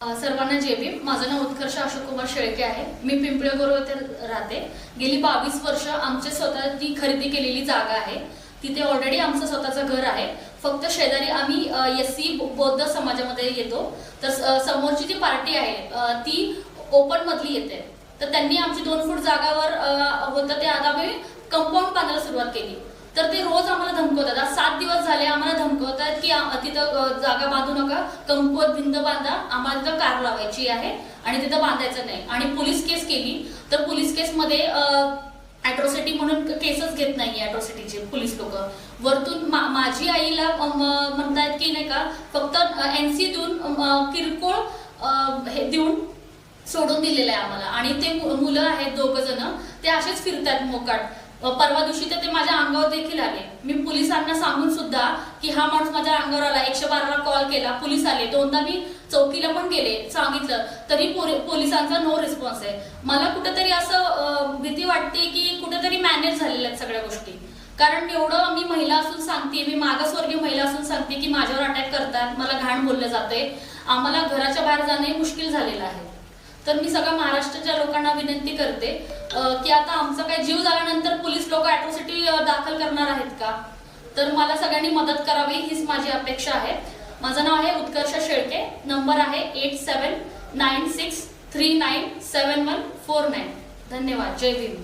सर्वांना जय भीम। माझं नाव उत्कर्ष अशोक कुमार शेळके आहे। मी पिंपळगोर येथे राहते। गेली 22 वर्ष आमचे स्वतःची खरेदी केलेली जागा आहे। तिथे ऑलरेडी आमचं स्वतःचं घर आहे। फक्त शेजारी आम्ही एससी बौद्ध समाजामध्ये येतो। तर समोरची जी पार्टी आहे ती ओपन मधली येते। तर त्यांनी आमची 2 फूट जागावर होतं ते आता आम्ही कंपाऊंड बांधायला सुरुवात केली। तर ते रोज आम्हाला धमकवतात। आज 7 दिवस झाले आम्हाला धमकवतात की तिथं जागा बांधू नका, कंपाऊंड भिंत बांधा, आम्हाला तिथं कार लावायची आहे आणि तिथं बांधायचं नाही। आणि पोलीस केस केली तर पोलीस केसमध्ये ॲट्रॉसिटी म्हणून केसच घेत नाही। ॲट्रॉसिटीचे पोलीस लोक वरतून माझी आईला म्हणतात की नाही का फक्त एनसी देऊन किरकोळ हे देऊन सोडून दिलेलं आहे आम्हाला। आणि ते मुलं आहेत 2 जण, ते असेच फिरतात मोकाट। परवा दिवशी तर ते माझ्या अंगावर देखील आले। मी पोलिसांना सांगून सुद्धा की हा माणूस माझ्या अंगावर आला, 112ला कॉल केला, पोलीस आले, 2दा मी चौकीला पण गेले, सांगितलं, तरी पोलिसांचा नो रिस्पॉन्स आहे। मला कुठेतरी असं भीती वाटते की कुठेतरी मॅनेज झालेल्या आहेत सगळ्या गोष्टी। कारण एवढं मी महिला असून सांगते, मी मागासवर्गीय महिला असून सांगते की माझ्यावर अटॅक करतात, मला घाण बोललं जाते, आम्हाला घराच्या बाहेर जाणे मुश्किल झालेलं आहे। तर मी सगळ्या महाराष्ट्राच्या लोकांना विनंती करते की आता आमचा काय जीव झाल्यानंतर पोलीस लोक ॲट्रॉसिटी दाखल करणार आहेत का? तर मला सगळ्यांनी मदत करावी हीच माझी अपेक्षा आहे। माझं नाव आहे उत्कर्ष शेळके, नंबर आहे 8796397149। धन्यवाद। जय भीम।